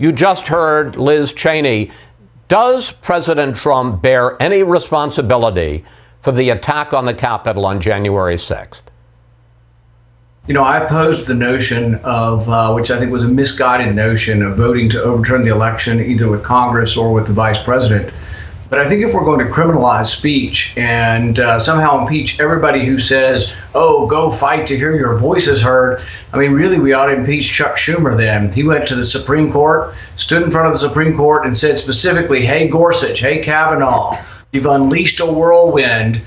You just heard Liz Cheney. Does President Trump bear any responsibility for the attack on the Capitol on January 6th? You know, I opposed the notion of, which I think was a misguided notion, of voting to overturn the election either with Congress or with the vice president. But I think if we're going to criminalize speech and somehow impeach everybody who says, oh, go fight to hear your voices heard, I mean, really, we ought to impeach Chuck Schumer then. He went to the Supreme Court, stood in front of the Supreme Court and said specifically, hey, Gorsuch, hey, Kavanaugh, you've unleashed a whirlwind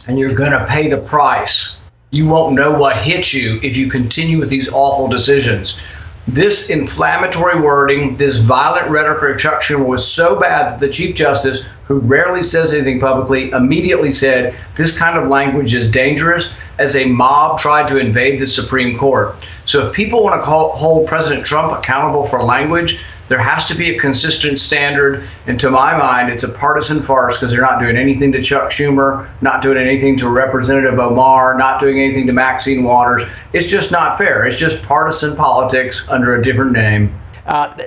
and you're going to pay the price. You won't know what hit you if you continue with these awful decisions. This inflammatory wording, this violent rhetoric of Chuck Schumer was so bad that the Chief Justice, who rarely says anything publicly, immediately said this kind of language is dangerous, as a mob tried to invade the Supreme Court. So if people want to hold President Trump accountable for language, there has to be a consistent standard. And to my mind, it's a partisan farce because they're not doing anything to Chuck Schumer, not doing anything to Representative Omar, not doing anything to Maxine Waters. It's just not fair. It's just partisan politics under a different name.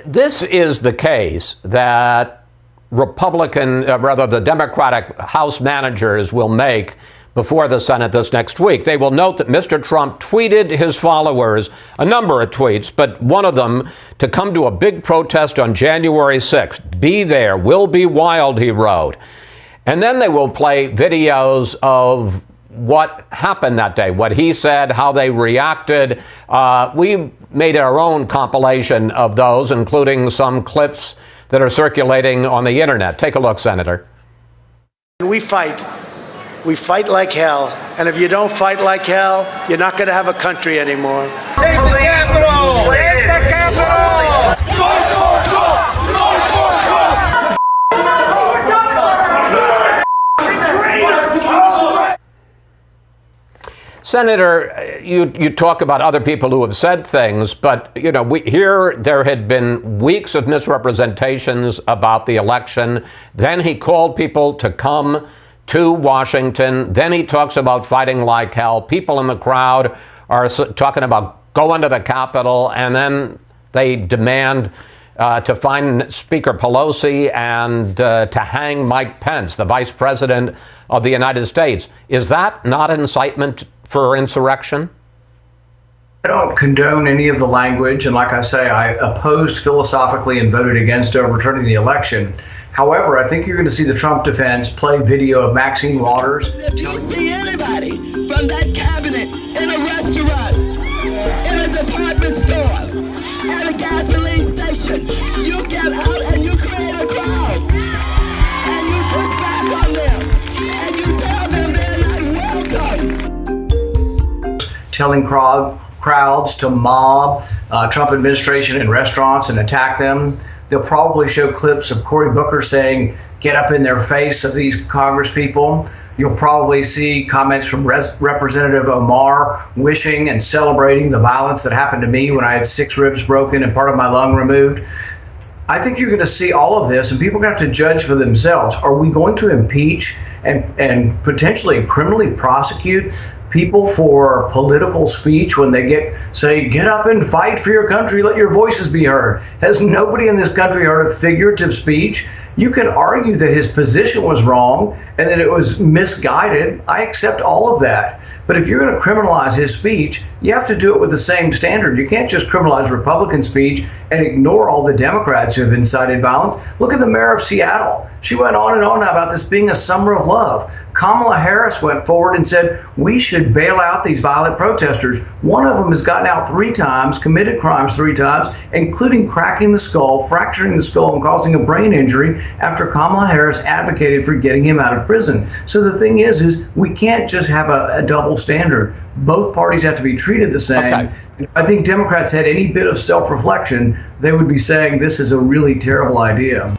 This is the case that the Democratic House managers will make before the Senate this next week. They will note that Mr. Trump tweeted his followers a number of tweets, but one of them to come to a big protest on January 6th. Be there, will be wild, he wrote. And then they will play videos of what happened that day, what he said, how they reacted. We made our own compilation of those, including some clips that are circulating on the internet. Take a look, Senator. We fight. We fight like hell, and if you don't fight like hell, you're not going to have a country anymore. Take the Capitol! Take the Capitol! Senator, you talk about other people who have said things, but you know, there had been weeks of misrepresentations about the election. Then he called people to come to Washington. Then he talks about fighting like hell. People in the crowd are talking about going to the Capitol, and then they demand to find Speaker Pelosi and to hang Mike Pence, the Vice President of the United States. Is that not incitement for insurrection? I don't condone any of the language, and like I say, I opposed philosophically and voted against overturning the election. However, I think you're going to see the Trump defense play video of Maxine Waters. Do you see anybody from that cabinet in a restaurant, in a department store, at a gasoline station? You get out and you create a crowd, and you push back on them, and you tell them they're not welcome. Telling crowds to mob Trump administration in restaurants and attack them. They'll probably show clips of Cory Booker saying, get up in their face of these Congress people. You'll probably see comments from Representative Omar wishing and celebrating the violence that happened to me when I had 6 ribs broken and part of my lung removed. I think you're going to see all of this, and people are going to have to judge for themselves. Are we going to impeach and potentially criminally prosecute people for political speech when they say, get up and fight for your country, let your voices be heard? Has nobody in this country heard of figurative speech? You can argue that his position was wrong and that it was misguided. I accept all of that. But if you're going to criminalize his speech, you have to do it with the same standard. You can't just criminalize Republican speech and ignore all the Democrats who have incited violence. Look at the mayor of Seattle. She went on and on about this being a summer of love. Kamala Harris went forward and said, we should bail out these violent protesters. One of them has gotten out 3 times, committed crimes 3 times, including cracking the skull, fracturing the skull, and causing a brain injury after Kamala Harris advocated for getting him out of prison. So the thing is we can't just have a double standard. Both parties have to be treated the same. Okay. I think Democrats had any bit of self-reflection, they would be saying this is a really terrible idea.